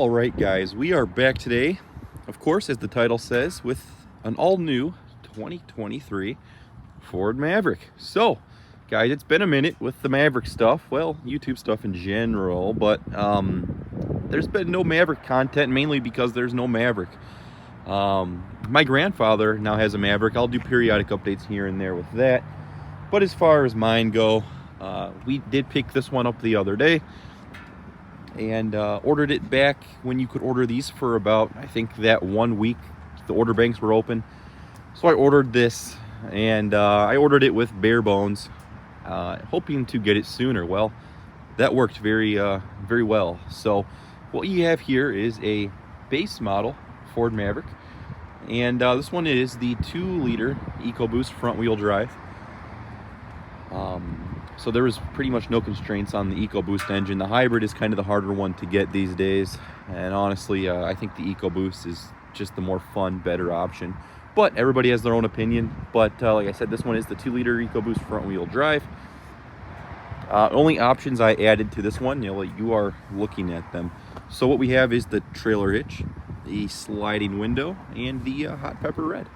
All right, guys, we are back today, of course, as the title says, with an all-new 2023 Ford Maverick. So, guys, it's been a minute with the Maverick stuff, well, YouTube stuff in general, but there's been no Maverick content, mainly because there's no Maverick. My grandfather now has a Maverick. I'll do periodic updates here and there with that. But as far as mine go, we did pick this one up the other day and ordered it back when you could order these for about, I think, that 1 week. The order banks were open. So I ordered this, and I ordered it with bare bones, hoping to get it sooner. Well, that worked very well. So what you have here is a base model Ford Maverick, and this one is the 2-liter EcoBoost front-wheel drive. So there was pretty much no constraints on the EcoBoost engine. The hybrid is kind of the harder one to get these days, and honestly, I think the EcoBoost is just the more fun, better option. But everybody has their own opinion. But like I said, this one is the 2-liter EcoBoost front-wheel drive. Only options I added to this one, you are looking at them. So what we have is the trailer hitch, the sliding window, and the hot pepper red.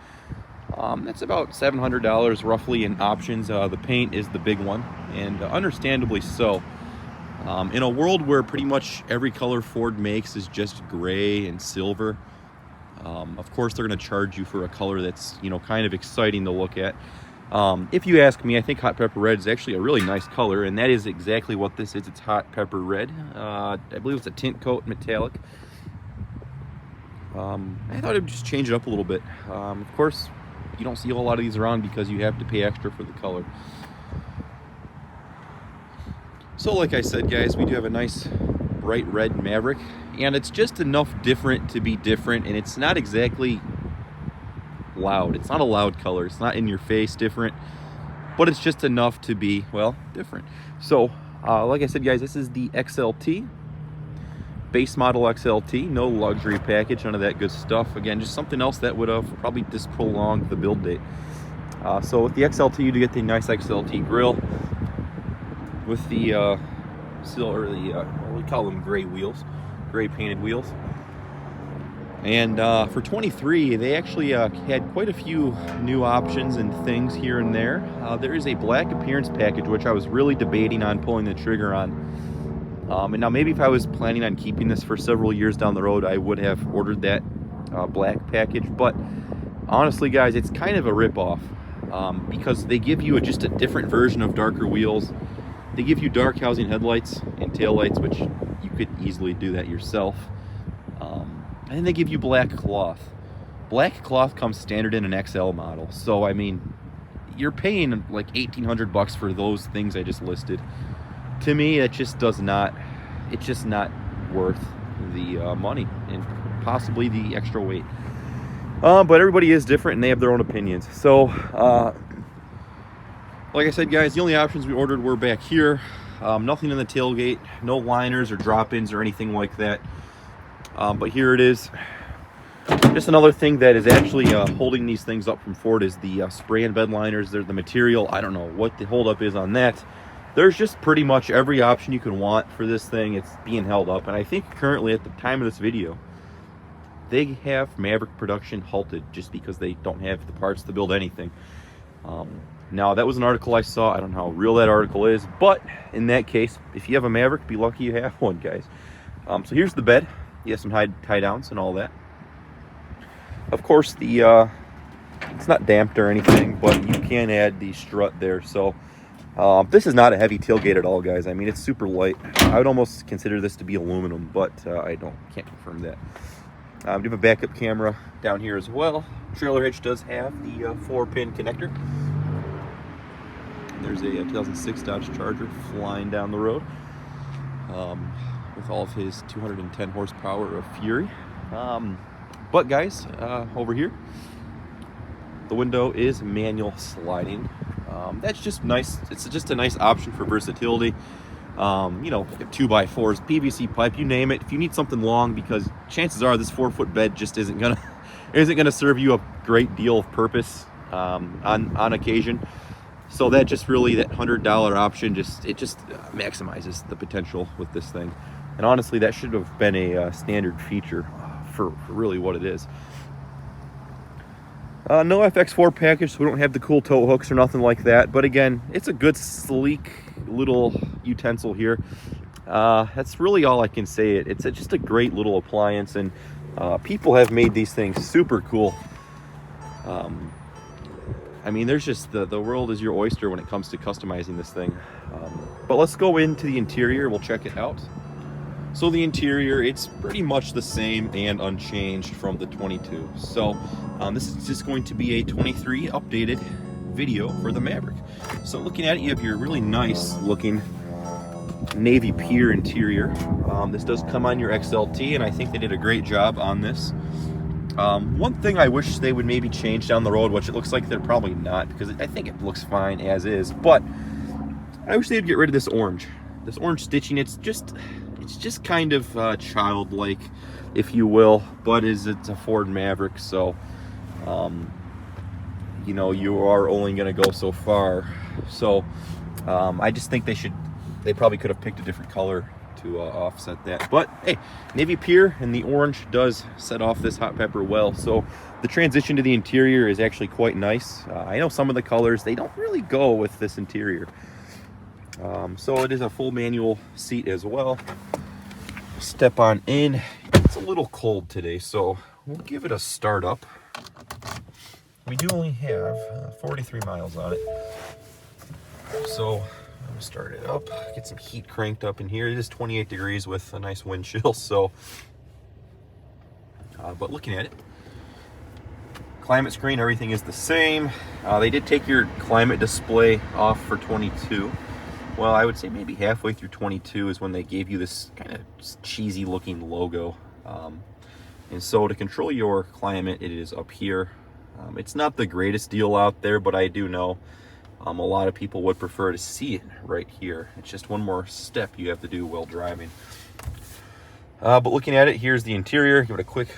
That's about $700 roughly in options. The paint is the big one, and understandably so. In a world where pretty much every color Ford makes is just gray and silver, of course they're going to charge you for a color that's kind of exciting to look at. If you ask me, I think hot pepper red is actually a really nice color, and that is exactly what this is. It's hot pepper red. I believe it's a tint coat metallic. I thought I'd just change it up a little bit. Of course, you don't see a whole lot of these around because you have to pay extra for the color. So like I said, guys, we do have a nice bright red Maverick, and it's just enough different to be different, and it's not exactly loud. It's not a loud color. It's not in your face different, but it's just enough to be, well, different. So like I said, guys, this is the XLT. Base model XLT, no luxury package, none of that good stuff. Again, just something else that would have probably just prolonged the build date. So with the XLT, you do get the nice XLT grille with the silver, we call them gray wheels, gray painted wheels. And for 23, they actually had quite a few new options and things here and there. There is a black appearance package, which I was really debating on pulling the trigger on. And now maybe if I was planning on keeping this for several years down the road, I would have ordered that black package. But honestly, guys, it's kind of a ripoff because they give you just a different version of darker wheels. They give you dark housing headlights and taillights, which you could easily do that yourself. And then they give you black cloth. Black cloth comes standard in an XL model. So, I mean, you're paying like $1,800 for those things I just listed. To me, it's just not worth the money and possibly the extra weight. But everybody is different and they have their own opinions. So, like I said, guys, the only options we ordered were back here. Nothing in the tailgate, no liners or drop-ins or anything like that. But here it is. Just another thing that is actually holding these things up from Ford is the spray and bed liners. They're the material. I don't know what the holdup is on that. There's just pretty much every option you can want for this thing. It's being held up, and I think currently at the time of this video they have Maverick production halted just because they don't have the parts to build anything. Now that was an article I saw. I don't know how real that article is, but in that case, if you have a Maverick, be lucky you have one, guys. So here's the bed. You have some tie downs and all that. Of course, the it's not damped or anything, but you can add the strut there. So this is not a heavy tailgate at all, guys. I mean, it's super light. I would almost consider this to be aluminum, but I can't confirm that. We have a backup camera down here as well. Trailer hitch does have the 4-pin connector. There's a 2006 Dodge Charger flying down the road with all of his 210 horsepower of Fury. But guys, over here, the window is manual sliding. That's just nice. It's just a nice option for versatility. 2x4s, PVC pipe, you name it. If you need something long, because chances are this 4-foot bed just isn't gonna serve you a great deal of purpose on occasion. So that just really, that $100 option, it just maximizes the potential with this thing. And honestly, that should have been a standard feature for really what it is. No FX4 package, so we don't have the cool tow hooks or nothing like that. But again, it's a good, sleek little utensil here. That's really all I can say. It's just a great little appliance, and people have made these things super cool. I mean, there's just the world is your oyster when it comes to customizing this thing. But let's go into the interior. We'll check it out. So the interior, it's pretty much the same and unchanged from the 22. So this is just going to be a 23 updated video for the Maverick. So looking at it, you have your really nice looking navy pier interior. This does come on your XLT, and I think they did a great job on this. One thing I wish they would maybe change down the road, which it looks like they're probably not, because I think it looks fine as is, but I wish they'd get rid of this orange. This orange stitching, it's just kind of childlike, if you will, but it's a Ford Maverick, so you know, you are only going to go so far. So I just think they probably could have picked a different color to offset that. But hey, navy pier and the orange does set off this hot pepper well, so the transition to the interior is actually quite nice. I know some of the colors, they don't really go with this interior. So it is a full manual seat as well. Step on in. It's a little cold today, so we'll give it a start up. We do only have 43 miles on it, so I'm gonna start it up, get some heat cranked up in here. It is 28 degrees with a nice wind chill, so but looking at it, climate screen, everything is the same. They did take your climate display off for 22. Well, I would say maybe halfway through 22 is when they gave you this kind of cheesy looking logo. And so to control your climate, it is up here. It's not the greatest deal out there, but I do know a lot of people would prefer to see it right here. It's just one more step you have to do while driving. But looking at it, here's the interior. Give it a quick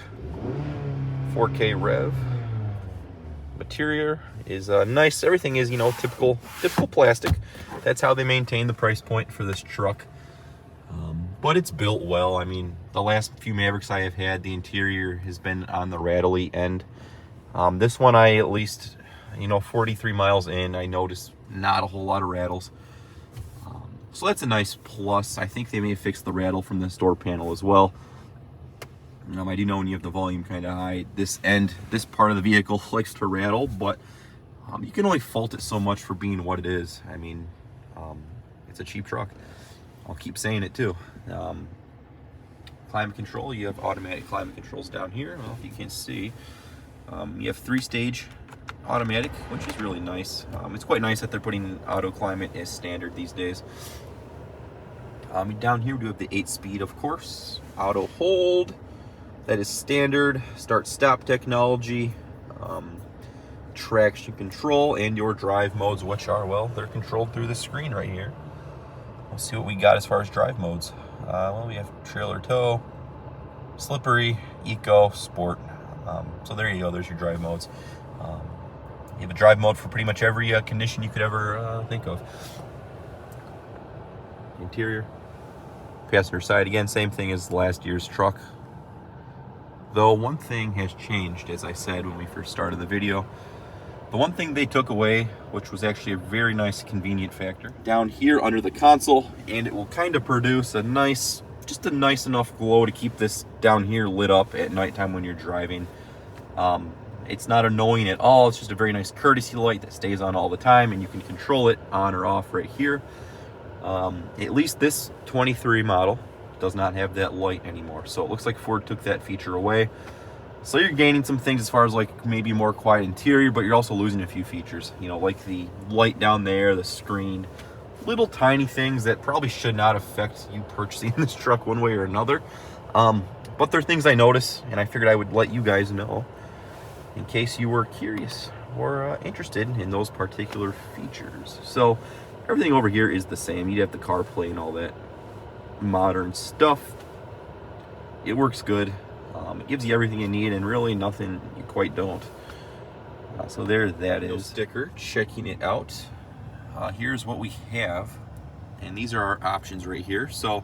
4K rev. Material is nice. Everything is, you know, typical plastic. That's how they maintain the price point for this truck. But it's built well. I mean, the last few Mavericks I have had, the interior has been on the rattly end. This one, I at least, you know, 43 miles in, I noticed not a whole lot of rattles. So that's a nice plus. I think they may have fixed the rattle from the door panel as well. I do know when you have the volume kind of high, this part of the vehicle likes to rattle, but you can only fault it so much for being what it is. I mean, it's a cheap truck. I'll keep saying it too. Climate control, you have automatic climate controls down here. I don't know if you can see. You have 3-stage automatic, which is really nice. It's quite nice that they're putting auto climate as standard these days. Down here we do have the 8-speed, of course. Auto hold, that is standard. Start stop technology. Traction control, and your drive modes, which are, well, they're controlled through the screen right here. We'll see what we got as far as drive modes. Well, we have trailer tow, slippery, eco, sport. So there you go, there's your drive modes. You have a drive mode for pretty much every condition you could ever think of. Interior, passenger side, again, same thing as last year's truck. Though one thing has changed, as I said when we first started the video. The one thing they took away, which was actually a very nice convenient factor, down here under the console, and it will kind of produce a nice, just a nice enough glow to keep this down here lit up at nighttime when you're driving. It's not annoying at all. It's just a very nice courtesy light that stays on all the time, and you can control it on or off right here. At least this 23 model does not have that light anymore, so it looks like Ford took that feature away. So you're gaining some things as far as like maybe more quiet interior, but you're also losing a few features, you know, like the light down there, the screen, little tiny things that probably should not affect you purchasing this truck one way or another. But they're things I notice, and I figured I would let you guys know in case you were curious or interested in those particular features. So everything over here is the same. You have the CarPlay and all that modern stuff. It works good. It gives you everything you need and really nothing you quite don't. So there that is. Sticker, checking it out. Here's what we have, and these are our options right here. So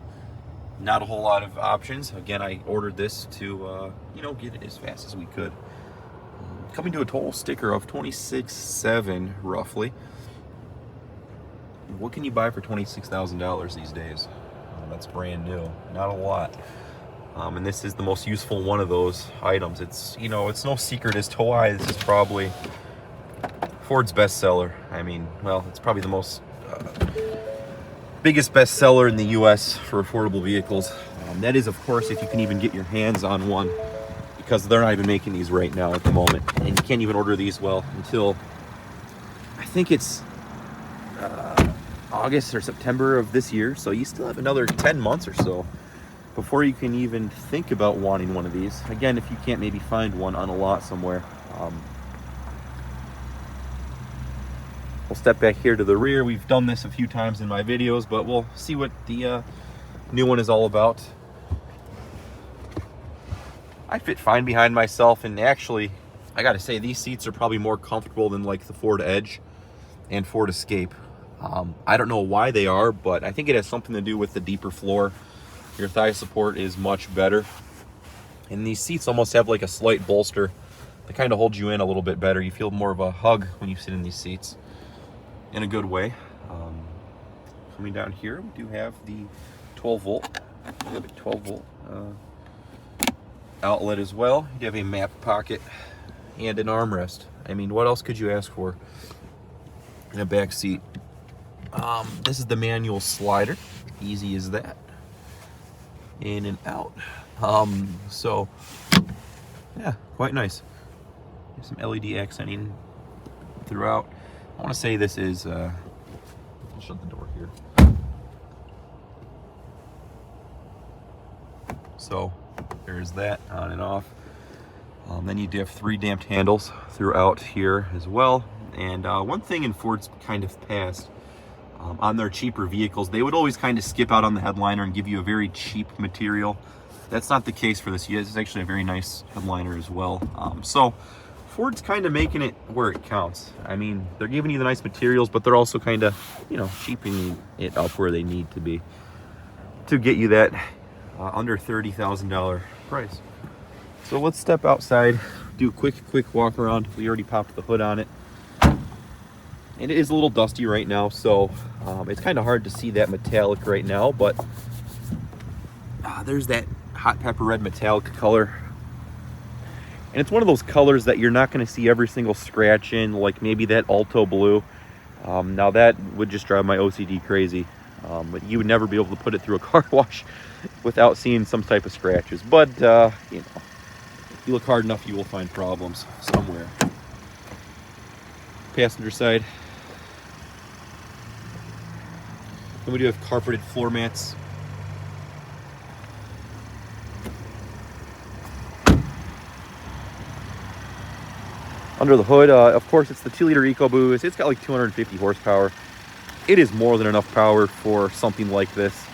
Not a whole lot of options. Again, I ordered this to, you know, get it as fast as we could. Coming to a total sticker of $26,700 roughly. What can you buy for $26,000 these days? That's brand new. Not a lot. And this is the most useful one of those items. It's, you know, it's no secret as to why this is probably Ford's bestseller. I mean, well, it's probably the most biggest bestseller in the US for affordable vehicles. That is, of course, if you can even get your hands on one, because they're not even making these right now at the moment. And you can't even order these, well, until I think it's August or September of this year. So you still have another 10 months or so before you can even think about wanting one of these. Again, if you can't maybe find one on a lot somewhere. We'll step back here to the rear. We've done this a few times in my videos, but we'll see what the new one is all about. I fit fine behind myself, and actually, I gotta say, these seats are probably more comfortable than like the Ford Edge and Ford Escape. I don't know why they are, but I think it has something to do with the deeper floor. Your thigh support is much better. And these seats almost have like a slight bolster that kind of holds you in a little bit better. You feel more of a hug when you sit in these seats in a good way. Coming down here, we do have the 12 volt. We have a 12 volt outlet as well. You have a map pocket and an armrest. I mean, what else could you ask for in a back seat? This is the manual slider. Easy as that. In and out. So yeah, quite nice. There's some LED accenting throughout. I want to say this is I'll shut the door here. So there's that on and off. Then you do have 3 damped handles throughout here as well. And one thing in Ford's kind of past, on their cheaper vehicles, they would always kind of skip out on the headliner and give you a very cheap material. That's not the case for this. It's actually a very nice headliner as well. So Ford's kind of making it where it counts. I mean, they're giving you the nice materials, but they're also kind of, you know, cheapening it up where they need to be to get you that under $30,000 price. So let's step outside, do a quick walk around. We already popped the hood on it. And it is a little dusty right now, so it's kind of hard to see that metallic right now, but there's that hot pepper red metallic color. And it's one of those colors that you're not going to see every single scratch in, like maybe that Alto blue. Now that would just drive my OCD crazy. But you would never be able to put it through a car wash without seeing some type of scratches. But, you know, if you look hard enough, you will find problems somewhere. Passenger side. Then we do have carpeted floor mats. Under the hood, of course, it's the 2-liter EcoBoost. It's got like 250 horsepower. It is more than enough power for something like this.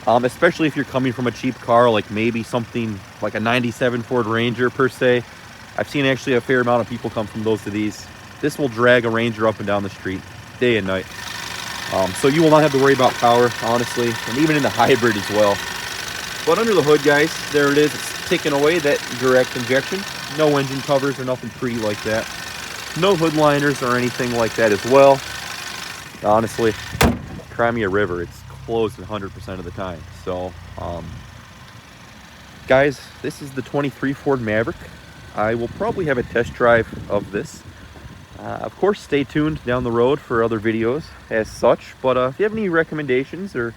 Especially if you're coming from a cheap car, like maybe something like a 97 Ford Ranger per se. I've seen actually a fair amount of people come from those to these. This will drag a Ranger up and down the street, day and night. So you will not have to worry about power, honestly, and even in the hybrid as well. But under the hood, guys, there it is. It's taken away that direct injection. No engine covers or nothing pretty like that. No hood liners or anything like that as well. Honestly, Crimea River, it's closed 100% of the time. So, guys, this is the 23 Ford Maverick. I will probably have a test drive of this. Of course, stay tuned down the road for other videos as such. But if you have any recommendations or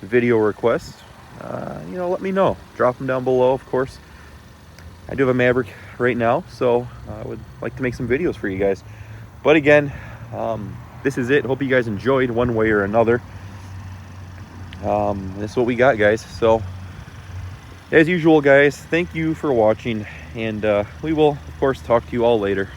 video requests, you know, let me know. Drop them down below, of course. I do have a Maverick right now, so I would like to make some videos for you guys. But again, this is it. Hope you guys enjoyed one way or another. This is what we got, guys. So, as usual, guys, thank you for watching, and we will, of course, talk to you all later.